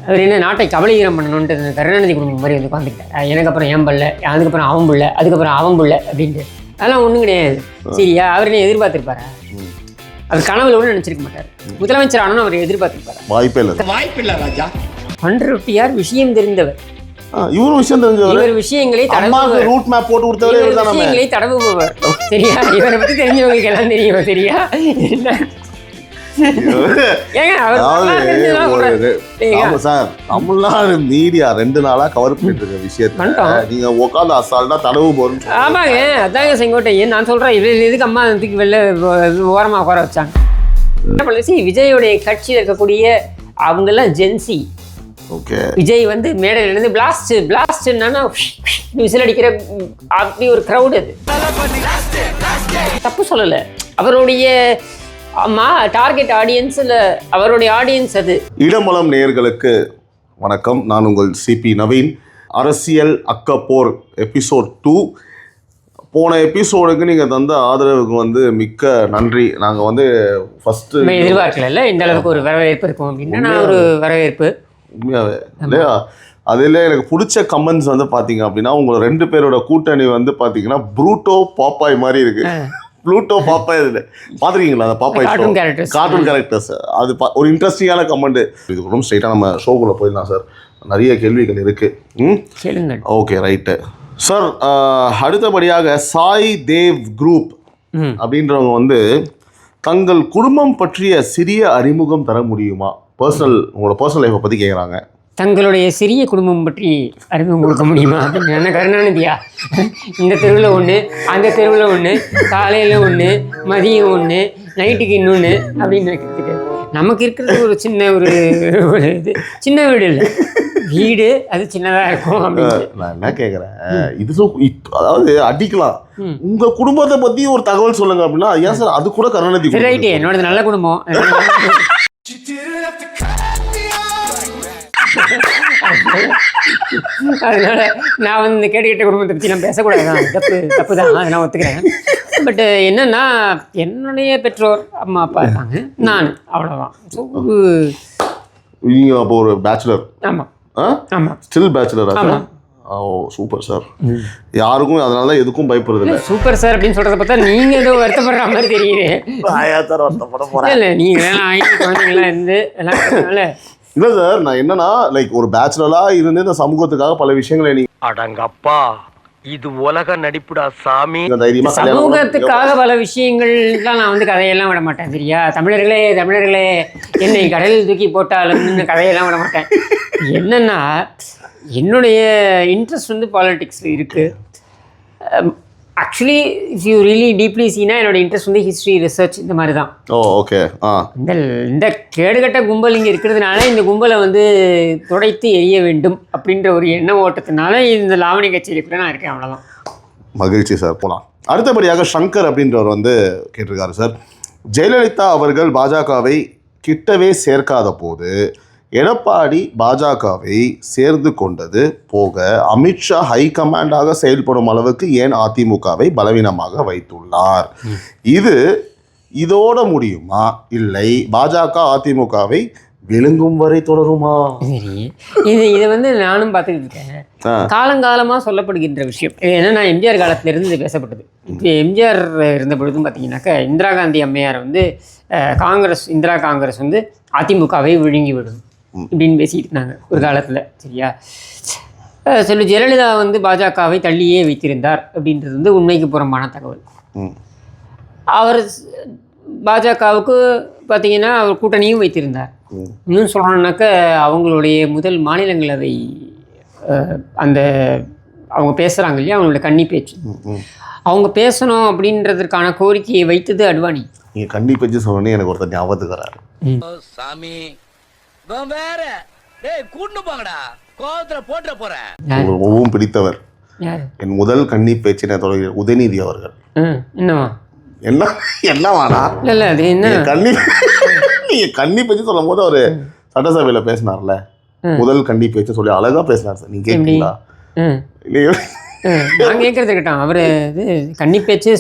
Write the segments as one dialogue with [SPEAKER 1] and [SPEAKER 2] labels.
[SPEAKER 1] அவர் என்ன நாட்டை கபலீகரம் பண்ணணுன்ட்டு கருணாநிதி குடும்பம் மாதிரி வந்து உட்காந்துக்கிட்டார். எனக்கு அப்புறம் என் பிள்ளை, அதுக்கப்புறம் அவன் பிள்ளை, அதுக்கப்புறம் அவன் பிள்ளை அப்படின்ட்டு. அதெல்லாம் ஒன்றும் கிடையாது. சரியா? அவர் என்ன எதிர்பார்த்துருப்பாரா? அவர் கனவுல கூட நினச்சிருக்க மாட்டார். முதலமைச்சர் ஆனோன்னு அவர் எதிர்பார்த்துருப்பாரு.
[SPEAKER 2] வாய்ப்பே இல்லை ராஜா.
[SPEAKER 1] பண்ருட்டியார் விஷயம் தெரிந்தவர்.
[SPEAKER 3] இவரும் விஷயம் தெரிஞ்சவர்.
[SPEAKER 1] இவர் விஷயங்களை
[SPEAKER 3] ரூட் மேப் போட்டு கொடுத்தவரே
[SPEAKER 1] விஷயங்களை தடவுபவர். சரியா? இவரை பற்றி தெரிஞ்சவங்களுக்கு எல்லாம் தெரியும். சரியா?
[SPEAKER 3] தமிழ்நாடு மீடியா 2 நாளா கவர் பண்ணிட்டு இருக்க விஷயத்த நீங்க உட்காந்து அசால்ட்டா தடவு போறீங்க.
[SPEAKER 1] ஆமாங்க, அதாங்க செங்கோட்டையன் நான் சொல்றேன். இதுக்கு அம்மா தூக்கி வெளில ஓரமா உட்கார வச்சாங்க. என்ன பண்ணி விஜயோடைய கட்சியில் இருக்கக்கூடிய அவங்க எல்லாம் ஜென்சி. விஜய் வந்து மேடையில இருந்து பிளாஸ்ட் என்னன்னா விசில் அடிக்கிற அப்படி ஒரு கிரௌட். அது தப்பு சொல்லல. அவருடைய டார்கெட் ஆடியன்ஸ்ல அவருடைய ஆடியன்ஸ் அது.
[SPEAKER 3] இடமலம் நேயர்களுக்கு வணக்கம். நான் உங்கள் சிபி நவீன். அரசியல் அக்கப்போர் எபிசோட் 2. போன எபிசோடுக்கு நீங்கள் தந்த ஆதரவுக்கு வந்து மிக்க நன்றி. நாங்கள் வந்து ஃபஸ்ட்டு
[SPEAKER 1] எதிர்பார்க்கல இந்த அளவுக்கு ஒரு வரவேற்பு இருக்கும் அப்படின்னா ஒரு வரவேற்பு
[SPEAKER 3] உண்மையாகவே இல்லையா. அதில் எனக்கு பிடிச்ச கமெண்ட்ஸ் வந்து பார்த்தீங்க அப்படின்னா உங்களை 2 பேரோட கூட்டணி வந்து பார்த்தீங்கன்னா ப்ரூட்டோ பாப்பாய் மாதிரி இருக்கு. ப்ளூட்டோ பாப்பாய் இதில் பார்த்துருக்கீங்களா? அந்த பாப்பாய் கார்ட்டூன் கேரக்டர்ஸ். அது ஒரு இன்ட்ரெஸ்டிங்கான கமெண்ட். இதுக்கு ரொம்ப ஸ்ட்ரைட்டாக நம்ம ஷோக்குள்ளே போயிடலாம் சார். நிறைய கேள்விகள் இருக்குது. Okay right sir. அடுத்தபடியாக சாய் தேவ் குரூப் அப்படின்றவங்க வந்து தங்கள் குடும்பம் பற்றிய சிறிய அறிமுகம் தர முடியுமா? உங்களோட பர்சனல் லைஃப்பை பற்றி கேட்குறாங்க.
[SPEAKER 1] தங்களுடைய சிறிய குடும்பம் பற்றி அறிமுகம் கொடுக்க முடியுமா? என்ன கருணாநிதியா? இந்த தெருவில் ஒன்று, அந்த தெருவில் ஒன்று, காலையில் ஒன்று, மதியம் ஒன்று, நைட்டுக்கு இன்னொன்று அப்படின்னு இருக்கிறதுக்கு நமக்கு இருக்கிறது ஒரு சின்ன ஒரு இது சின்ன வீடு இல்லை, வீடு அது சின்னதாக இருக்கும் அப்படின்னு.
[SPEAKER 3] நான் என்ன கேட்குறேன், அதாவது அடிக்கலாம் உங்கள் குடும்பத்தை பற்றி ஒரு தகவல் சொல்லுங்க அப்படின்னா ஏன் சார் அது கூட கருணாநிதி
[SPEAKER 1] ரைட்டு. என்னோட நல்ல குடும்பம். அதனால நான் வந்து இந்த கேட்டுக்கிட்ட குடும்பத்தை பற்றி நான் பேசக்கூடாது. தப்பு தான், அதை நான் ஒத்துக்கிறேன். பட் என்னன்னா என்னுடைய பெற்றோர் அம்மா அப்பா இருக்காங்க, நான் அவ்வளோதான். ஸோ
[SPEAKER 3] நீங்கள் அப்போ ஒரு பேச்சுலர்?
[SPEAKER 1] ஆமாம் ஆமாம்.
[SPEAKER 3] Still bachelor? ஆமாம். ஓ சூப்பர் சார். யாருக்கும் அதனால எதுக்கும் பயப்படுறது இல்லை.
[SPEAKER 1] சூப்பர் சார் அப்படின்னு சொல்கிறத பார்த்தா நீங்கள் ஏதோ வருத்தப்படுற மாதிரி தெரியுது. இல்லை நீங்கள் குழந்தைங்களாம் இருந்து எல்லாம்
[SPEAKER 3] இல்லை சார். நான் என்னன்னா லைக் ஒரு பேச்சுலராக இருந்து இந்த சமூகத்துக்காக பல விஷயங்களை நீ
[SPEAKER 2] அடங்கப்பா இது உலக நடிப்புடா சாமி.
[SPEAKER 1] சமூகத்துக்காக பல விஷயங்கள்லாம் நான் வந்து கதையெல்லாம் விட மாட்டேன். சரியா? தமிழர்களே என்னை கடலில் தூக்கி போட்டாலும் கதையெல்லாம் விட மாட்டேன். என்னன்னா என்னுடைய இன்ட்ரெஸ்ட் வந்து பாலிட்டிக்ஸில் இருக்குது. Actually if you really deeply சீனா என்னோட இன்ட்ரெஸ்ட் வந்து ஹிஸ்ட்ரி ரிசர்ச் இந்த மாதிரி தான்.
[SPEAKER 3] ஓகே.
[SPEAKER 1] இந்த கேடுகட்ட கும்பல் இங்கே இருக்கிறதுனால இந்த கும்பலை வந்து துடைத்து எரிய வேண்டும் அப்படின்ற ஒரு எண்ண ஓட்டத்தினால இந்த லாவணி கட்சியில் கூட நான் இருக்கேன். அவ்வளோதான்.
[SPEAKER 3] மகிழ்ச்சி சார். போகலாம். அடுத்தபடியாக சங்கர் அப்படின்றவர் வந்து கேட்டிருக்காரு சார். ஜெயலலிதா அவர்கள் பாஜகவை கிட்டவே சேர்க்காத போது எடப்பாடி பாஜகவை சேர்ந்து கொண்டது போக அமித்ஷா ஹைகமாண்டாக செயல்படும் அளவுக்கு ஏன் அதிமுகவை பலவீனமாக வைத்துள்ளார்? இதோட முடியுமா, இல்லை பாஜக அதிமுகவை விழுங்கும் வரை தொடருமா?
[SPEAKER 1] இதை வந்து நானும் பார்த்துக்கிட்டு இருக்கேன். காலங்காலமாக சொல்லப்படுகின்ற விஷயம் என்னன்னா எம்ஜிஆர் காலத்திலிருந்து இது பேசப்பட்டது. இப்போ எம்ஜிஆர் இருந்த பொழுதும் பார்த்தீங்கன்னாக்கா இந்திரா காந்தி அம்மையார் வந்து இந்திரா காங்கிரஸ் வந்து அதிமுகவை விழுங்கி விடும் இப்படின்னு பேசிட்டு இருந்தாங்க ஒரு காலத்தில். சரியா? சொல்லு ஜெயலலிதா வந்து பாஜகவை தள்ளியே வைத்திருந்தார் அப்படின்றது வந்து உண்மைக்கு புறம்பான தகவல். அவர் பாஜகவுக்கு பார்த்தீங்கன்னா அவர் கூட்டணியும் வைத்திருந்தார். இன்னும் சொல்லணுன்னாக்க அவங்களுடைய முதல் மாநிலங்களவை அந்த அவங்க பேசுகிறாங்க இல்லையா, அவங்களோட கன்னி பேச்சு, அவங்க பேசணும் அப்படின்றதுக்கான கோரிக்கையை வைத்தது அத்வானி.
[SPEAKER 3] நீங்கள் கன்னி பேச்சு சொன்னோன்னே எனக்கு ஒருத்தர் ஞாபகத்துக்கு வராரு.
[SPEAKER 2] சாமி வேற கூட்டு போங்கடா, கோவத்துல போட்டு போறேன்.
[SPEAKER 3] மிகவும் பிடித்தவர் என் முதல் கன்னி பேச்சினை தொடங்கிய உதயநிதி அவர்கள். என்னவானா
[SPEAKER 1] இல்லை அது என்ன
[SPEAKER 3] கன்னி நீங்கள் கன்னி பேச்சு சொல்லும் போது அவர் சட்டசபையில் பேசினார்ல, முதல் கன்னி பேச்சு சொல்லி அழகா பேசினார் சார். நீங்கள் கேட்குறீங்களா? இல்லையோ
[SPEAKER 1] நான் கேட்கறது இருக்கட்டும். அவர் இது கன்னி பேச்சு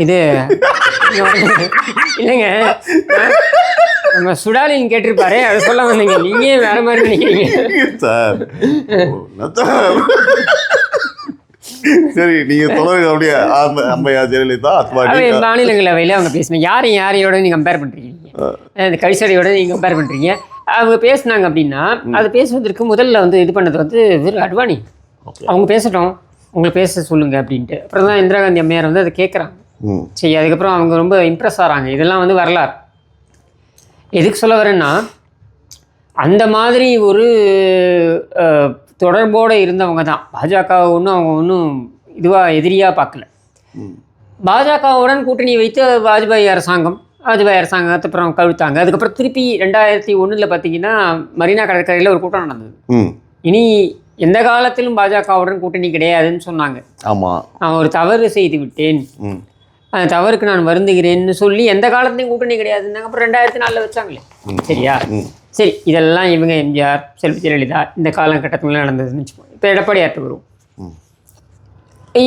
[SPEAKER 1] இது இல்லைங்க நம்ம சுடாலின் கேட்டிருப்பாரு, அதை சொல்ல வந்தீங்க. நீங்க வேற மாதிரி நினைக்கிறீங்க
[SPEAKER 3] சார். சரி, நீங்க தொடருங்க அப்படியே. அம்மையா ஜெயலலிதா,
[SPEAKER 1] மாநிலங்களவையில் அவங்க பேசினாங்க. யாரையோட நீங்க கம்பேர் பண்றீங்க? இந்த கழிச்சடையோட நீங்க கம்பேர் பண்றீங்க. அவங்க பேசினாங்க அப்படின்னா அது பேசுவதற்கு முதல்ல வந்து இது பண்ணது வந்து அத்வானி. அவங்க பேசட்டும், உங்களை பேச சொல்லுங்க அப்படின்ட்டு. அப்புறம் தான் இந்திரா காந்தி அம்மையார் வந்து அதை கேட்குறாங்க. சரி, அதுக்கப்புறம் அவங்க ரொம்ப இம்ப்ரெஸ் ஆகிறாங்க. இதெல்லாம் வந்து வரலாறு. எதுக்கு சொல்ல வரேன்னா, அந்த மாதிரி ஒரு தொடர்போடு இருந்தவங்க தான். பாஜகவை அவங்க ஒன்றும் இதுவாக எதிரியாக பார்க்கல. பாஜகவுடன் கூட்டணி வைத்து வாஜ்பாய் அரசாங்கத்தை அப்புறம் கவிழ்த்தாங்க. அதுக்கப்புறம் திருப்பி 2001 பார்த்தீங்கன்னா மரீனா கடற்கரையில் ஒரு கூட்டம் நடந்தது. இனி எந்த காலத்திலும் பாஜகவுடன் கூட்டணி கிடையாதுன்னு சொன்னாங்க.
[SPEAKER 3] ஆமாம்,
[SPEAKER 1] நான் ஒரு தவறு செய்து விட்டேன், அந்த தவறுக்கு நான் வருந்துகிறேன்னு சொல்லி எந்த காலத்துலையும் கூட்டணி கிடையாதுன்னாங்க. அப்புறம் 2004 வச்சாங்களே. சரியா? சரி, இதெல்லாம் இவங்க எம்ஜிஆர், செல்வி ஜெயலலிதா இந்த காலகட்டத்தில் நடந்ததுன்னு வச்சுப்போம். இப்போ எடப்பாடியார்ட்ட வருவோம்.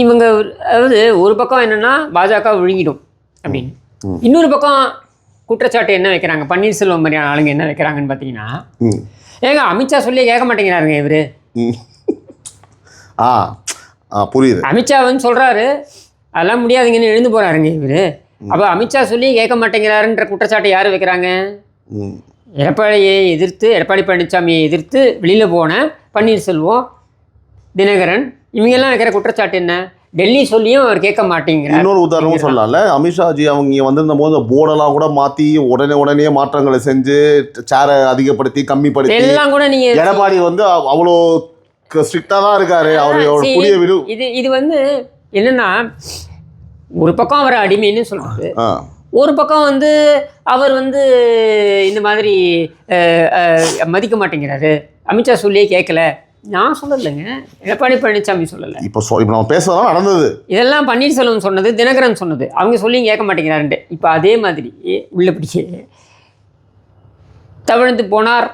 [SPEAKER 1] இவங்க அதாவது ஒரு பக்கம் என்னென்னா பாஜக விழுங்கிடும் அப்படின்னு, இன்னொரு பக்கம் குற்றச்சாட்டு என்ன வைக்கிறாங்க, பன்னீர்செல்வம் மாதிரியான ஆளுங்க என்ன வைக்கிறாங்கன்னு பார்த்தீங்கன்னா, ஏங்க அமித்ஷா சொல்லியே கேட்க மாட்டேங்கிறாருங்க இவர்.
[SPEAKER 3] புரியுது. அமித்ஷா
[SPEAKER 1] வந்து சொல்கிறாரு அதெல்லாம் முடியாதுங்கன்னு எழுந்து போகிறாருங்க இவர். அப்போ அமித்ஷா சொல்லி கேட்க மாட்டேங்கிறாருன்ற குற்றச்சாட்டை யார் வைக்கிறாங்க? எடப்பாடி பழனிசாமியை எதிர்த்து வெளியில் போன பன்னீர்செல்வம், தினகரன் இவங்கெல்லாம் வைக்கிற குற்றச்சாட்டு என்ன? டெல்லி சொல்லியும் அவர் கேட்க மாட்டேங்கிறார்.
[SPEAKER 3] இன்னொரு உதாரணமும் சொல்லலாம்ல, அமித்ஷாஜி அவங்க வந்திருந்த போது போர்டெல்லாம் கூட மாற்றி உடனே மாற்றங்களை செஞ்சு சேரை அதிகப்படுத்தி கம்மிப்படுத்தி
[SPEAKER 1] எல்லாம் கூட நீங்கள்
[SPEAKER 3] எடப்பாடி வந்து அவ்வளோ ஸ்ட்ரிக்டாக தான் இருக்காரு. அவரோட புதிய விடு
[SPEAKER 1] இது வந்து என்னன்னா, ஒரு பக்கம் அவர் அடிமைன்னு சொல்றாரு, ஒரு பக்கம் வந்து அவர் வந்து இந்த மாதிரி மதிக்க மாட்டேங்கிறாரு, அமித்ஷா சொல்லியே கேட்கல. நான் சொல்லலைங்க, எடப்பாடி பழனிசாமி சொல்லலை. இப்போ
[SPEAKER 3] நம்ம பேசுறதா நடந்தது.
[SPEAKER 1] இதெல்லாம் பன்னீர்செல்வம் சொன்னது, தினகரன் சொன்னது. அவங்க சொல்லியும் கேட்க மாட்டேங்கிறாருன்ட்டு. இப்போ அதே மாதிரி உள்ளபடியே தவழ்ந்து போனார்,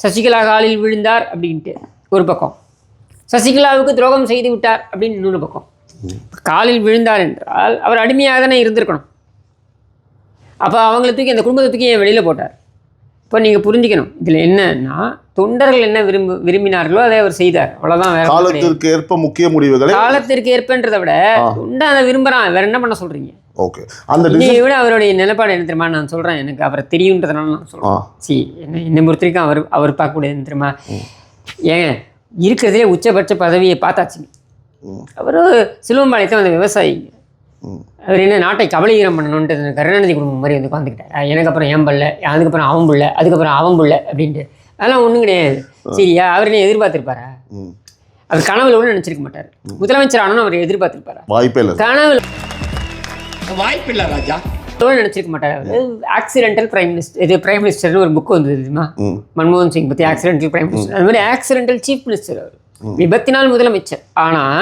[SPEAKER 1] சசிகலா காலில் விழுந்தார் அப்படின்ட்டு ஒரு பக்கம், சசிகலாவுக்கு துரோகம் செய்து விட்டார் அப்படின்னு இன்னொரு பக்கம். காலில் விழுந்தார் என்றால் அவர் அடிமையாக தானே இருந்திருக்கணும். அப்போ அவங்களை தூக்கி, அந்த குடும்பத்தை தூக்கி என் வெளியில் போட்டார். இப்போ நீங்கள் புரிஞ்சுக்கணும், இதில் என்னன்னா, தொண்டர்கள் என்ன விரும்பினார்களோ அதை அவர் செய்தார், அவ்வளோதான். வேற
[SPEAKER 3] காலத்திற்கு ஏற்ப முக்கிய முடிவுகளை,
[SPEAKER 1] காலத்திற்கு ஏற்பன்றதை விட தொண்டை அதை விரும்புகிறான். வேற என்ன பண்ண சொல்கிறீங்க?
[SPEAKER 3] ஓகே, அந்த
[SPEAKER 1] விட அவருடைய நிலைப்பாடு என்ன தெரியுமா? நான் சொல்கிறேன், எனக்கு அவரை தெரியுன்றதுனால நான் சொல்கிறேன். என்னை பொறுத்த வரைக்கும் அவர் பார்க்கக்கூடியது தெரியுமா? ஏங்க இருக்கிறதுலே உச்சபட்ச பதவியை பார்த்தாச்சுங்க. அவர் சிலுவம்பாளையத்தை அந்த விவசாயிங்க. அவர் என்ன நாட்டை கபலீகரம் பண்ணணுன்ட்டு கருணாநிதி குடும்பம் மாதிரி வந்து உட்காந்துக்கிட்டார். எனக்கு அப்புறம் என் பிள்ளை, அதுக்கப்புறம் அவன் பிள்ளை, அதுக்கப்புறம் அவன் பிள்ளை அப்படின்ட்டு. அதெல்லாம் ஒன்றும் கிடையாது. சரியா? அவர் என்ன எதிர்பார்த்திருப்பாரா? அவர் கனவுல கூட நினச்சிருக்க மாட்டார். முதலமைச்சர் ஆனால் அவர் எதிர்பார்த்திருப்பாரா? கனவுல
[SPEAKER 4] வாய்ப்பில்லை ராஜா
[SPEAKER 1] நினச்சிருக்க மாட்டார். அவர் ஆக்சிடென்டல் பிரைம் மினிஸ்டர், இது பிரைம் மினிஸ்டர்னு ஒரு புக் வந்தது தெரியுமா? மன்மோகன் சிங் பற்றி ஆக்சிடென்டல் பிரைம் மினிஸ்டர். அது மாதிரி ஆக்சிடென்டல் சீஃப் மினிஸ்டர். அவர் விபத்தினால் முதலமைச்சர். ஆனால்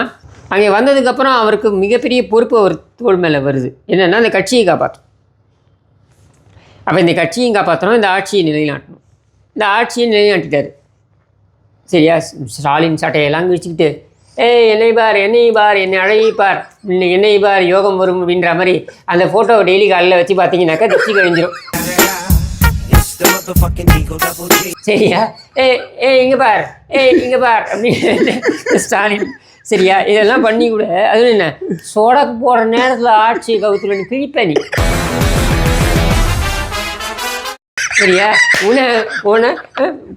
[SPEAKER 1] அங்கே வந்ததுக்கப்புறம் அவருக்கு மிகப்பெரிய பொறுப்பு அவர் தோள் மேலே வருது. என்னென்னா, அந்த கட்சியை காப்பாற்றணும். அப்போ இந்த கட்சியும் காப்பாற்றணும், இந்த ஆட்சியை நிலைநாட்டணும். இந்த ஆட்சியை நிலைநாட்டிட்டார். சரியா? ஸ்டாலின் சட்டையெல்லாம் கிழிச்சிக்கிட்டு, என்னை பார், என்னை அழகிப்பார், என்னை பார், யோகம் வரும் அப்படின்ற மாதிரி அந்த ஃபோட்டோவை டெய்லி காலையில் வச்சு பார்த்தீங்கன்னாக்கா திருச்சி கழிஞ்சிடும். சரியா? இங்கே பார் அப்படின்னு ஸ்டாலின். சரியா? இதெல்லாம் பண்ணி கூட அதுவும் என்ன சோடக்கு போகிற நேரத்தில் ஆட்சி கவுத்துல நீ கிழிப்ப நீ. சரியா? உன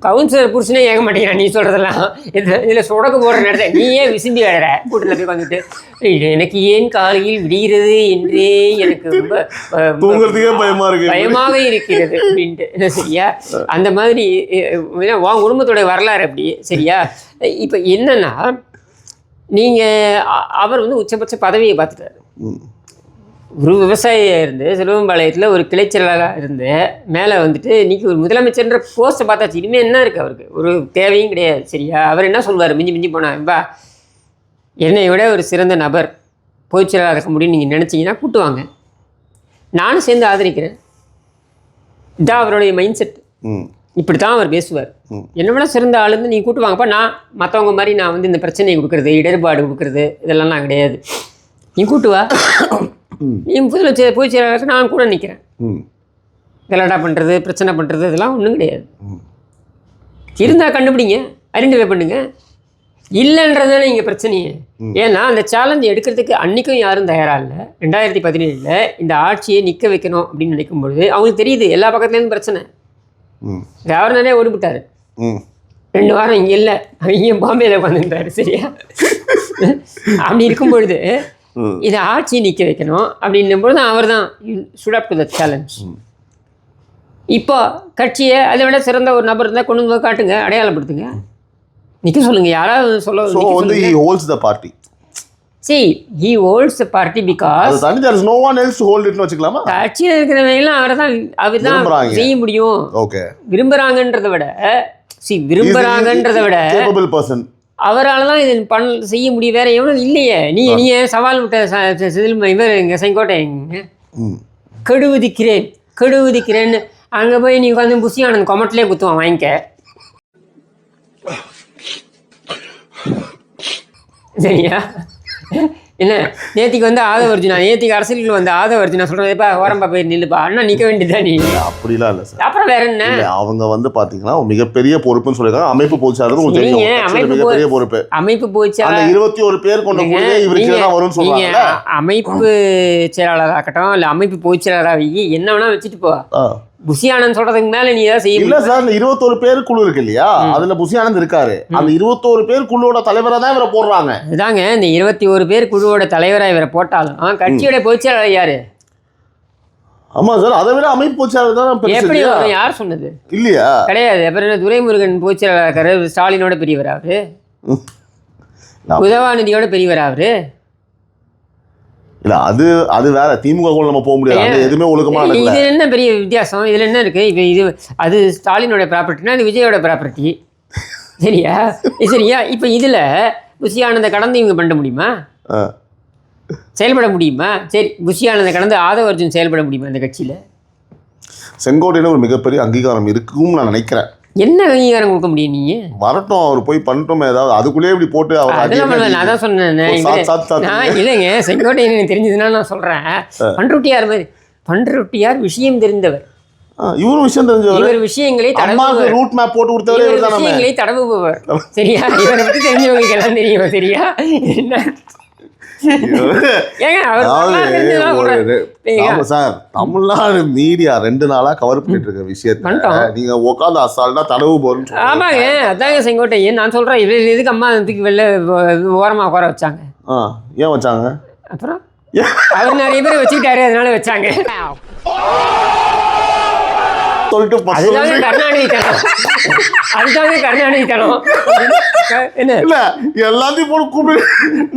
[SPEAKER 1] கவுன்சிலர் புருஷனே ஏக மாட்டேங்கிறான் நீ சொல்கிறதெல்லாம். இதில் சொடக்கு போடுற நேரத்தில் நீ ஏன் விசும்பி வேற கூட்டத்தில் போய் வந்துட்டு, எனக்கு ஏன் காலையில் விடுகிறது என்றே எனக்கு ரொம்ப பயமாக இருக்கிறது அப்படின்ட்டு. சரியா? அந்த மாதிரி உன் குடும்பத்தோட வரலாறு அப்படி. சரியா? இப்போ என்னன்னா, நீங்கள் அவர் வந்து உச்சபட்ச பதவியை பார்த்துட்டாரு. ஒரு விவசாயியாக இருந்து சிலுவம்பாளையத்தில் ஒரு கிளைச்சலாக இருந்து மேலே வந்துட்டு இன்றைக்கி ஒரு முதலமைச்சர்ன்ற போஸ்ட்டை பார்த்தாச்சு. இனிமேல் என்ன இருக்குது அவருக்கு? ஒரு தேவையும் கிடையாது. சரியா? அவர் என்ன சொல்வார்? மிஞ்சி போனான்பா, என்னை விட ஒரு சிறந்த நபர் பொதுச்செயலாளராக இருக்க முடியும்னு நீங்கள் நினச்சிங்கன்னா கூட்டுவாங்க, நானும் சேர்ந்து ஆதரிக்கிறேன். இதான் அவருடைய மைண்ட் செட். இப்படி தான் அவர் பேசுவார். என்னை விட சிறந்த ஆளுந்து நீங்கள் கூட்டுவாங்கப்பா, நான் மற்றவங்க மாதிரி நான் வந்து இந்த பிரச்சனையை கொடுக்குறது, இடர்பாடு கொடுக்குறது இதெல்லாம் நான் கிடையாது. நீ கூட்டுவா, நீ பொதுச்செயலாளருக்கு நான் கூட நிற்கிறேன். கலாட்டா பண்ணுறது, பிரச்சனை பண்ணுறது, இதெல்லாம் ஒன்றும் கிடையாது. இருந்தால் கண்டுபிடிங்க, ஐடென்டிஃபை பண்ணுங்க. இல்லைன்றதுனால இங்கே பிரச்சனையே. ஏன்னா அந்த சேலஞ்ச் எடுக்கிறதுக்கு அன்றைக்கும் யாரும் தயாராக இல்லை. 2017 இந்த ஆட்சியை நிற்க வைக்கணும் அப்படின்னு நினைக்கும் பொழுது அவங்களுக்கு தெரியுது எல்லா பக்கத்துலேருந்து பிரச்சனை. கவர்னரே ஓடிவிட்டார், 2 வாரம் இங்கே இல்லை, அவங்க பாம்பேயில் உட்காந்துட்டாரு. சரியா? அப்படி இருக்கும் பொழுது இதை ஆட்சியை நிற்க வைக்கணும் அப்படின்னும் பொழுது அவர் தான் stood up to the challenge. இப்போ கட்சியை அதை விட சிறந்த ஒரு நபர் இருந்தால் கொண்டு வந்து காட்டுங்க, அடையாளப்படுத்துங்க, நிற்க சொல்லுங்க. யாராவது சொல்ல
[SPEAKER 3] வந்து he holds the party.
[SPEAKER 1] See, he holds the party because
[SPEAKER 3] there is no one else to hold it னு வச்சுக்கலாமா?
[SPEAKER 1] கட்சியில் இருக்கிறவங்கலாம் அவர் தான் செய்ய முடியும்.
[SPEAKER 3] ஓகே,
[SPEAKER 1] விரும்புறாங்கன்றதை விட விரும்புறாங்கன்றதை விட
[SPEAKER 3] capable person
[SPEAKER 1] அவரால் தான் இது செய்ய முடியும். வேற எவனும் இல்லையே. நீ சவால் விட்ட இவர் இங்கே செங்கோட்டையங்க கெடுவிதிக்கிறேன்னு அங்கே போய் நீ உட்காந்து புஷி ஆனந்த் கொமட்டிலே குத்துவான், வாங்கிக்க. சரியா? என்ன நேத்திக்கு வந்து ஆதவர்ஜுனா, நேத்திக்கு அரசியலுக்கு வந்து ஆதவர்ஜுனா சொல்றது, இப்போ ஓரம்பா போய் நில்லுப்பா, அண்ணா நிற்க வேண்டியதான். நீ அப்படிலாம் இல்லை சார். அப்புறம் வேற என்ன,
[SPEAKER 3] அவங்க வந்து பார்த்தீங்கன்னா மிகப்பெரிய பொறுப்புன்னு சொல்லியிருக்காங்க. அமைப்பு பொதுச்சாளர் மிகப்பெரிய பொறுப்பு.
[SPEAKER 1] அமைப்பு பொதுச்சாளர்
[SPEAKER 3] 21 பேர் கொண்ட இவருக்கு தான் வரும்னு சொல்றாங்க.
[SPEAKER 1] அமைப்பு செயலாளராகட்டும் இல்லை அமைப்பு பொதுச்செயலாளராக என்ன வேணா வச்சுட்டு போ. புஷி ஆனந்த் சொல்றதுக்கு மேல நீ ஏதாவது செய்ய
[SPEAKER 3] இல்ல சார். இந்த 21 பேர் குழு இருக்கு இல்லையா, அதுல புஷி ஆனந்த் இருக்காரு. அந்த 21 பேர் குழுவோட தலைவரா தான் இவரை போடுறாங்க.
[SPEAKER 1] இதாங்க இந்த 21 பேர் குழுவோட தலைவரா இவரை போட்டாலும் கட்சியோட பொதுச்செயலாளர் யாரு?
[SPEAKER 3] ஆமா சார், அதை விட அமைப்பு பொதுச்செயலாளர் தான்.
[SPEAKER 1] எப்படி யார் சொன்னது? இல்லையா? கிடையாது. அப்புறம் துரைமுருகன் பொதுச்செயலாளர் இருக்காரு, ஸ்டாலினோட பெரியவர் அவரு, உதவாநிதியோட பெரியவர் அவரு.
[SPEAKER 3] இல்ல அது வேற. திமுக நம்ம போக முடியாது, எதுவுமே ஒழுக்கமா இல்ல.
[SPEAKER 1] இது என்ன பெரிய வித்தியாசம்? இதுல என்ன இருக்கு? இப்ப இது அது ஸ்டாலினோட ப்ராப்பர்ட்டினா இது விஜயோட ப்ராப்பர்ட்டி. சரியா? சரியா? இப்ப இதுல புஷி ஆனந்த கடந்து இவங்க பண்ண முடியுமா? செயல்பட முடியுமா? சரி, புஷி ஆனந்த கடந்து ஆதவர்ஜுன் செயல்பட முடியுமா இந்த கட்சியில?
[SPEAKER 3] செங்கோட்டையில ஒரு மிகப்பெரிய அங்கீகாரம் இருக்குன்னு நான் நினைக்கிறேன்.
[SPEAKER 1] என்ன அங்கீகாரம் கொடுக்க முடியும்? நீங்க வரட்டும்,
[SPEAKER 3] அவர் போய் பண்ணிட்டோம் ஏதாவது, அதுக்குள்ளேயே இப்படி போட்டு அவர்
[SPEAKER 1] நான் தான் சொன்னேன். இல்லைங்க, செங்கோட்டையன் எனக்கு தெரிஞ்சதுன்னா நான் சொல்றேன். பண்ருட்டியார் மாதிரி, பண்ருட்டியார் விஷயம் தெரிந்தவர்,
[SPEAKER 3] இவரும் விஷயம் தெரிஞ்சவர்,
[SPEAKER 1] இவர் விஷயங்களை
[SPEAKER 3] ரூட் மேப் போட்டு கொடுத்தவர்,
[SPEAKER 1] விஷயங்களை தடவுபவர். சரியா? இவரை பத்தி தெரிஞ்சவங்களுக்கு எல்லாம் தெரியும். சரியா?
[SPEAKER 3] தமிழ்நாடு மீடியா 2 நாளா கவர் பண்ணிட்டு இருக்க விஷயத்த நீங்க உட்காந்து அசால்ட்டா தடவு போறேன்னு.
[SPEAKER 1] ஆமாங்க, அதாங்க செங்கோட்டையன் நான் சொல்றேன். இதுக்கு அம்மா தூக்கி வெளில ஓரமா உட்கார வச்சாங்க.
[SPEAKER 3] ஏன் வச்சாங்க?
[SPEAKER 1] அப்புறம் அவர் நிறைய பேர் வச்சுக்கிட்டாரு, அதனால வச்சாங்க. அதுதாங்க கருணாநிதி தனம். என்ன
[SPEAKER 3] இல்ல எல்லாத்தையும் போட்டு கூப்பிட்டு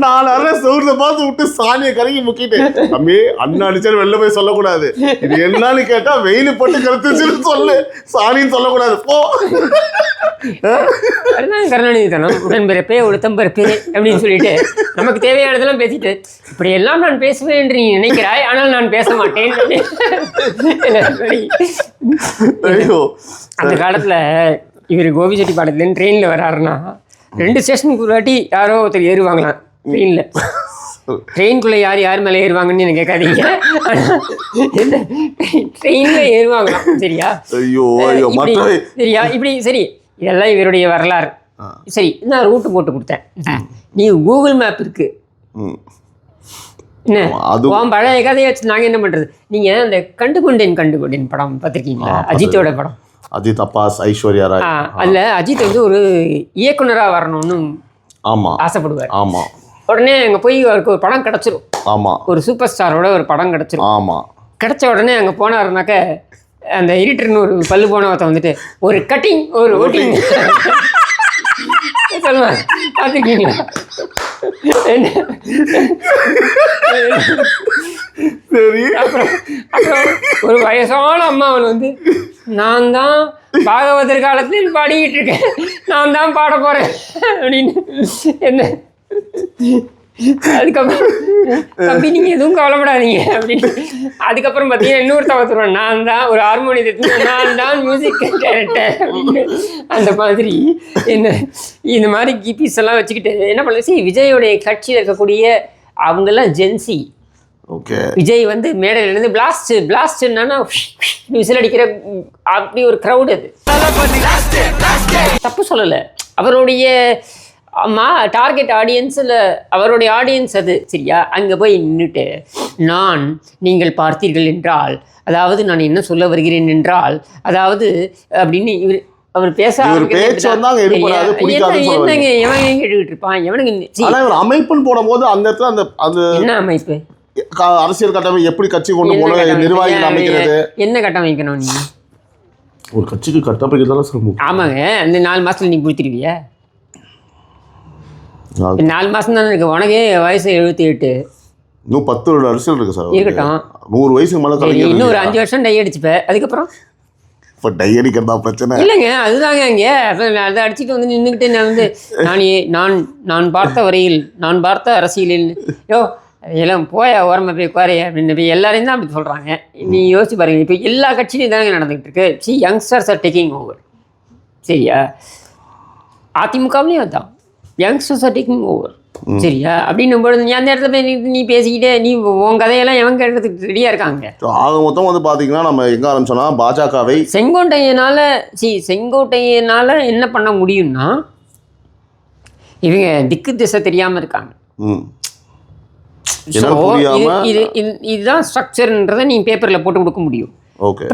[SPEAKER 3] 4 அரை சவுர்ல பார்த்து விட்டு சாணியை கரைக்கி முக்கிட்டு, அம்மே அண்ணா அடிச்சாலும் வெளில போய் சொல்லக்கூடாது, இது என்னன்னு கேட்டா வெயில் பட்டு கருத்துச்சுன்னு சொல்லு, சாணின்னு சொல்லக்கூடாது போ.
[SPEAKER 1] அதுதான் கருணாநிதி தனம். உடன்பிறப்பே உளுத்தம்பிறப்பே அப்படின்னு சொல்லிட்டு நமக்கு தேவையானதெல்லாம் பேசிட்டு, இப்படி எல்லாம் நான் பேசுவேன் என்று நீ நினைக்கிறாய், ஆனால் நான் பேச மாட்டேன். அந்த காலத்துல இவர் கோபிச்செட்டிப்பாளையத்துலேருந்து ட்ரெயினில் வராருன்னா 2 ஸ்டேஷனுக்கு ஒரு வாட்டி யாரோ ஒருத்தர் ஏறுவாங்களாம் ட்ரெயினில். ட்ரெயின்குள்ளே யார் மேலே ஏறுவாங்கன்னு எனக்கு கேட்காதீங்க, ட்ரெயினில் ஏறுவாங்களாம். சரியா? சரியா? இப்படி சரி, இதெல்லாம் இவருடைய வரலாறு. சரி, நான் ரூட்டு போட்டு கொடுத்தேன். நீ கூகுள் மேப் இருக்கு என்ன, பழைய கதையை வச்சு நாங்கள் என்ன பண்ணுறது? நீங்கள் அந்த கண்டுகொண்டேன் படம் பார்த்துருக்கீங்களா? அஜித்தோட படம்.
[SPEAKER 3] அஜித், அப்பாஸ், ஐஸ்வர்யா ராய்.
[SPEAKER 1] அதில் அஜித் வந்து ஒரு இயக்குனராக வரணும்னு ஆசைப்படுவார்.
[SPEAKER 3] ஆமாம்.
[SPEAKER 1] உடனே அங்கே போய் அவருக்கு ஒரு படம் கிடச்சிரும்.
[SPEAKER 3] ஆமாம்.
[SPEAKER 1] ஒரு சூப்பர் ஸ்டாரோட ஒரு படம் கிடச்சிரும்.
[SPEAKER 3] ஆமாம்.
[SPEAKER 1] கிடச்ச உடனே அங்கே போனாருனாக்க அந்த எடிட்டர்னு ஒரு பல்லு போன ஒருத்த வந்துட்டு ஒரு கட்டிங் ஒரு ஓட்டிங் சொல்லுவாங்க. பார்த்துருக்கீங்களா? அப்புறம் ஒரு வயசான அம்மாவன் வந்து, நான் தான் பாகவதர் காலத்தில் பாடிக்கிட்டு இருக்கேன், நான் தான் பாட போறேன் அப்படின்னு. என்ன அதுக்கப்புறம் தம்பி நீங்க எதுவும் கவலைப்படாதீங்க அப்படின்னு. அதுக்கப்புறம் பார்த்தீங்கன்னா இன்னொருத்த வந்துடுவேன், நான் தான் ஒரு ஹார்மோனியத்தை, நான் தான் மியூசிக் டைரக்டர் அப்படின்னு. அந்த மாதிரி என்ன இந்த மாதிரி கீபீஸ் எல்லாம் வச்சுக்கிட்டு என்ன பண்ணல. சரி, விஜயோடைய கட்சியில் இருக்கக்கூடிய அவங்கெல்லாம் ஜென்சி,
[SPEAKER 3] ஓகே.
[SPEAKER 1] விஜய் வந்து மேடையில் இருந்து பிளாஸ்ட் என்னன்னா விசில் அடிக்கிற அப்படி ஒரு க்ரௌட் அது. தப்பு சொல்லலை, அவருடைய டார்கெட் ஆடியன்ஸில் அவருடைய ஆடியன்ஸ் அது. சரியா? அங்கே போய் நின்றுட்டு நீங்கள் பார்த்தீர்கள் என்றால், அதாவது நான் என்ன சொல்ல வருகிறேன் என்றால், அதாவது அப்படின்னு அவர் பேச என்னங்க எவன் கேட்டுக்கிட்டு இருப்பான்? எவனுக்கு
[SPEAKER 3] அமைப்புன்னு போடும்போது அந்த இடத்துல அந்த
[SPEAKER 1] என்ன அமைப்பு,
[SPEAKER 3] அரசியல் கட்டமைப்பு எப்படி கட்சி கொண்டு போகணும், நிர்வாகிகள் அமைக்கிறது,
[SPEAKER 1] என்ன கட்டமைக்கணும்? நீ
[SPEAKER 3] ஒரு கட்சிக்கு கட்டமைக்கிறதால சொல்லுங்க.
[SPEAKER 1] ஆமாங்க, அந்த 4 மாசத்துல நீ கொடுத்துருவிய? 4 மாசம் தானே இருக்கு. உனக்கே வயசு 78.
[SPEAKER 3] இன்னும் 10 வருட அரசியல் இருக்கு சார்.
[SPEAKER 1] இருக்கட்டும்,
[SPEAKER 3] 100 வயசுக்கு மேலே
[SPEAKER 1] இன்னும் ஒரு 5 வருஷம் டை அடிச்சுப்ப. அதுக்கப்புறம்
[SPEAKER 3] இப்போ டை அடிக்கிறதா பிரச்சனை
[SPEAKER 1] இல்லைங்க. அதுதாங்க இங்கே அதை அடிச்சுட்டு வந்து நின்றுக்கிட்டு நான் வந்து நான் பார்த்த வரையில், நான் பார்த்த அரசியலில் எல்லாம் போய ஓரமாக போய் குறைய அப்படின்னு எல்லாரையும் தான் அப்படி சொல்கிறாங்க. நீ யோசிச்சு பாருங்க, இப்போ எல்லா கட்சியிலையும் தானங்க நடந்துகிட்டு இருக்கு. Youngsters are taking over. சரியா? அதிமுகவிலையும் அதுதான், யங்ஸ்டர்ஸ் ஆர் டேக்கிங் ஓவர். சரியா? அப்படின்னும் பொழுது நீ அந்த இடத்துல போய் நீ பேசிக்கிட்டே நீ உன் கதையெல்லாம் எவன் கேட்கறதுக்கு ரெடியாக இருக்காங்க.
[SPEAKER 3] ஆக மொத்தம் வந்து பார்த்தீங்கன்னா நம்ம எங்கே ஆரம்பிச்சோன்னா பாஜகவை செங்கோட்டையனால் என்ன பண்ண முடியும்னா, இவங்க திக்கு திசை தெரியாமல் இருக்காங்க. இதுதான் ஸ்ட்ரக்சர்ன்றதை நீ பேப்பரில் போட்டு கொடுக்க முடியும். ஓகே.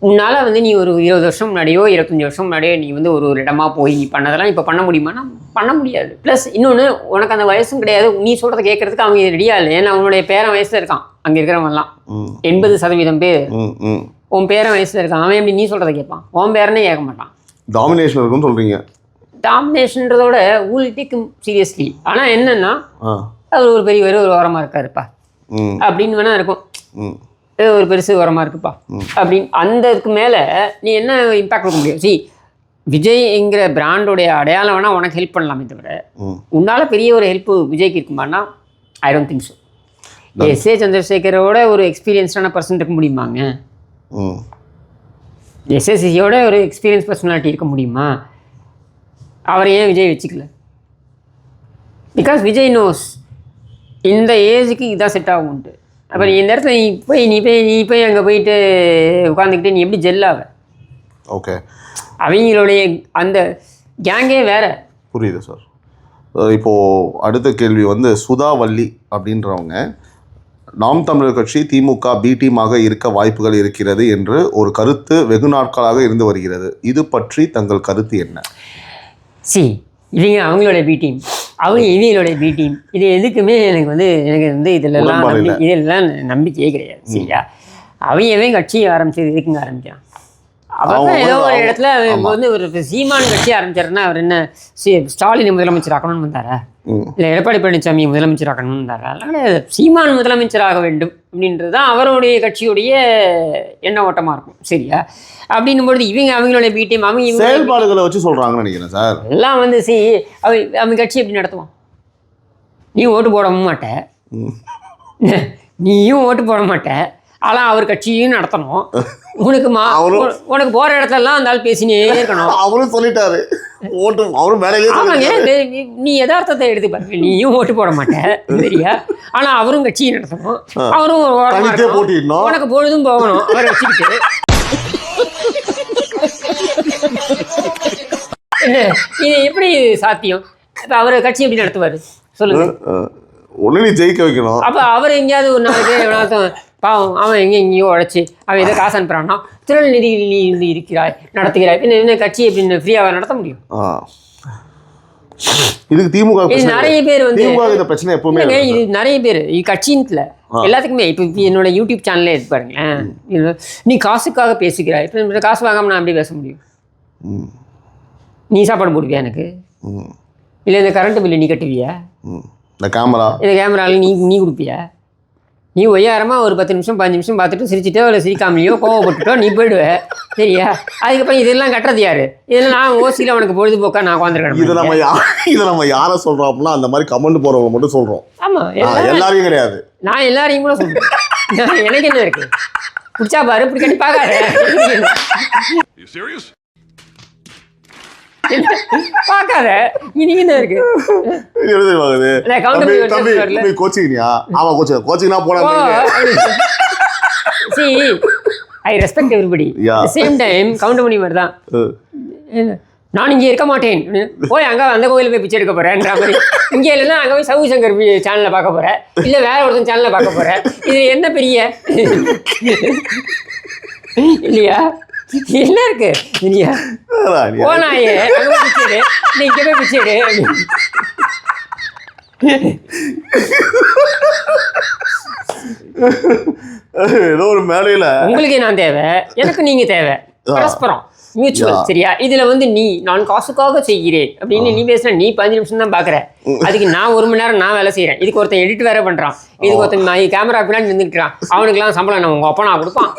[SPEAKER 1] உன்னால் வந்து நீ ஒரு 20 வருஷம் முன்னாடியோ 25 வருஷம் முன்னாடியோ நீ வந்து ஒரு இடமா போய் நீ பண்ணதெல்லாம் இப்போ பண்ண முடியுமானா பண்ண முடியாது. ப்ளஸ் இன்னொன்று, உனக்கு அந்த வயசும் கிடையாது. நீ சொல்கிறத கேட்கறதுக்கு அவங்க ரெடியாக இல்லை. ஏன்னா அவனுடைய பேரன் வயசில் இருக்கான் அங்கே இருக்கிறவங்கலாம். 80% பேர் உன் பேரன் வயசில் இருக்கான். அவன் எப்படி நீ சொல்கிறத கேட்பான்? உன் பேரனே கேட்க மாட்டான்.
[SPEAKER 3] டாமினேஷன் இருக்குன்னு சொல்கிறீங்க.
[SPEAKER 1] டாமினேஷன்றதோட ஊல் டேக் சீரியஸ்லி. ஆனால் என்னென்னா, அவர் ஒரு பெரிய ஒரு ஓரமாக இருக்காருப்பா அப்படின்னு வேணா இருக்கும். ஒரு பெருசு ஓரமாக இருக்குப்பா அப்படின்னு அந்த இதுக்கு மேலே நீ என்ன இம்பேக்ட் கொடுக்க முடியும்? விஜய்ங்கிற பிராண்டோடைய அடையாளம் வேணால் உனக்கு ஹெல்ப் பண்ணலாமே தவிர உன்னால் பெரிய ஒரு ஹெல்ப்பு விஜய்க்கு இருக்குமானா I don't think so. S A. சந்திரசேகரோட ஒரு எக்ஸ்பீரியன்ஸ்டான பர்சன் இருக்க முடியுமாங்க? எஸ்எஸ்சியோட ஒரு எக்ஸ்பீரியன்ஸ் பர்சனாலிட்டி இருக்க முடியுமா? அவரை ஏன் விஜய் வச்சுக்கல? பிகாஸ் விஜய் நோஸ் இந்த ஏஜுக்கு இதான் செட் ஆகும்ட்டு. அப்போ நீ இந்த இடத்துல நீ போய் அங்கே போயிட்டு உட்காந்துக்கிட்டு நீ எப்படி ஜெல்லாவ?
[SPEAKER 3] ஓகே.
[SPEAKER 1] அவங்களுடைய அந்த கேங்கே வேற.
[SPEAKER 3] புரியுது சார். இப்போது அடுத்த கேள்வி வந்து சுதாவல்லி அப்படின்றவங்க, நாம் தமிழர் கட்சி திமுக பி டீமாக இருக்க வாய்ப்புகள் இருக்கிறது என்று ஒரு கருத்து வெகு நாட்களாக இருந்து வருகிறது. இது பற்றி தங்கள் கருத்து என்ன?
[SPEAKER 1] இவங்க அவங்களோட பி டீம், அவங்க இவங்களோட பி டீம். இது எதுக்குமே எனக்கு வந்து இதெல்லாம் நம்பிக்கையே கிடையாது. சரியா? அவன் கட்சி ஆரம்பிச்சது எதுக்குங்க ஆரம்பிக்கிறான்? அப்போ ஏதோ ஒரு இடத்துல வந்து ஒரு சீமான் கட்சி ஆரம்பிச்சாருன்னா அவர் என்ன ஸ்டாலின் முதலமைச்சர் ஆக்கணும்னு வந்தாரா? இல்லை எடப்பாடி பழனிசாமி முதலமைச்சர் ஆக்கணும்னு வந்தாரா? அதனால் சீமான் முதலமைச்சராக வேண்டும் அப்படின்றது தான் அவருடைய கட்சியுடைய எண்ண ஓட்டமாக இருக்கும். சரியா? அப்படின்னும் பொழுது அவங்களுடைய பி டீம் அவங்க
[SPEAKER 3] செயல்பாடுகளை வச்சு சொல்கிறாங்கன்னு நினைக்கிறேன் சார்.
[SPEAKER 1] எல்லாம் வந்து அவங்க கட்சி எப்படி நடத்துவான்? நீ ஓட்டு போடவும் மாட்ட, நீயும் ஓட்டு போட மாட்ட, ஆனால் அவர் கட்சியும் நடத்தணும். உனக்கு போகிற இடத்துலலாம் அந்த ஆள் பேசினே இருக்கணும்.
[SPEAKER 3] அவரும் சொல்லிட்டாரு ஓட்டு, அவரும் மேலே.
[SPEAKER 1] ஆமாங்க, நீ யதார்த்தத்தை எடுத்து பாருங்க. நீயும் ஓட்டு போட மாட்டேன் சரியா? ஆனால் அவரும் கட்சியை நடத்தணும், அவரும் உனக்கு பொழுதும் போகணும் அவரை வச்சுக்கிட்டு. என்ன இது எப்படி சாத்தியம்? இப்போ அவர் கட்சி எப்படி நடத்துவார் சொல்லுங்க?
[SPEAKER 3] ஒன்று நீ ஜெயிக்க வைக்கணும்.
[SPEAKER 1] அப்போ அவர் எங்கேயாவது ஒரு நாளைக்கு எவனாச்சும் பாவம் அவன் எங்கேயோ உழைச்சி அவன் எதோ காசு அனுப்புறான்னா, திருநெல்வேலியில் இருக்கிறாய் நடத்துகிறாய், என்ன கட்சி எப்படின்னு ஃப்ரீயாக நடத்த முடியும்?
[SPEAKER 3] இதுக்கு திமுக
[SPEAKER 1] நிறைய பேர் வந்து
[SPEAKER 3] இந்த பிரச்சனை எப்பவுமே
[SPEAKER 1] இது நிறைய பேர் கட்சின்ல எல்லாத்துக்குமே. இப்போ என்னோட யூடியூப் சேனலே எடுத்து பாருங்களேன். நீ காசுக்காக பேசுகிறாய், இப்போ காசு வாங்காமல் நான் எப்படி பேச முடியும்? நீ சாப்பாடு போடுவியா எனக்கு? இல்லை இந்த கரண்ட் பில்லு நீ கட்டுவியா? இந்த கேமராவில் நீ கொடுப்பியா? நீ ஒய்யாரமாக ஒரு 10 நிமிஷம் 15 நிமிஷம் பார்த்துட்டு சிரிச்சிட்டோ இல்லை சிரிக்காமலையோ கோவப்பட்டுட்டோ நீ போயிடுவேன். சரியா? அதுக்கப்புறம் இதெல்லாம் கட்டுறது யாரு? இதெல்லாம் நான் ஓசியில் அவனுக்கு பொழுதுபோக்கா நான் உட்காந்துருக்கேன்.
[SPEAKER 3] இதை நம்ம யாரை சொல்கிறோம் அப்படின்னா அந்த மாதிரி கமெண்ட் போடுறவங்க மட்டும் சொல்கிறோம்.
[SPEAKER 1] ஆமாம்,
[SPEAKER 3] எல்லாரையும் கிடையாது.
[SPEAKER 1] நான் எல்லாரையும் கூட சொல்கிறேன். எனக்கு என்ன இருக்கு? பிடிச்சா பாரு, இப்படி கட்டி பார்க்காத. பார்க்காத இனி என்ன இருக்கு
[SPEAKER 3] வாங்குது
[SPEAKER 1] இல்ல, counter
[SPEAKER 3] தம்பி
[SPEAKER 1] பண்ணி
[SPEAKER 3] தம்பி
[SPEAKER 1] வரல.
[SPEAKER 3] நீ கோச்சிக்கினியா ஆமா கோச்சிங்னா போலாம்
[SPEAKER 1] C I respect everybody
[SPEAKER 3] Yeah.
[SPEAKER 1] Same time Goundamani மாதிரி தான் நான் இங்கே இருக்க மாட்டேன் போய் அங்கே அந்த கோயிலில் போய் பிச்சை எடுக்க போகிறேன்ற மாதிரி இங்கே இல்லைன்னா அங்கே போய் சவு சங்கர் சேனலில் பார்க்க போகிறேன் இல்லை வேற ஒருத்தன் சேனலில் பார்க்க போகிறேன் இது என்ன பெரிய இல்லையா என்ன இருக்கு இல்லையா போனாயே அங்கே போய் பிச்சை எடு நீ இங்கே போய் பிச்சை எடு அப்படின்னு.
[SPEAKER 3] ஏதோ ஒரு மேலையில
[SPEAKER 1] உங்களுக்கு நான் தேவை எனக்கு நீங்க தேவை பரஸ்பரம் மியூச்சுவல் சரியா இதுல வந்து நான் காசுக்காக செய்கிறேன் அப்படின்னு நீ பேசுற நீ 15 நிமிஷம் தான் பாக்குற அதுக்கு நான் 1 மணி நேரம் நான் வேலை செய்யறேன் இதுக்கு ஒருத்தன் எடிட் வேற பண்றான் இதுக்கு ஒருத்தன் கேமரா பின்னாடி நின்றுட்டுறான் அவனுக்குலாம் சம்பளம் நான் உங்க அப்பா நான் கொடுப்பான்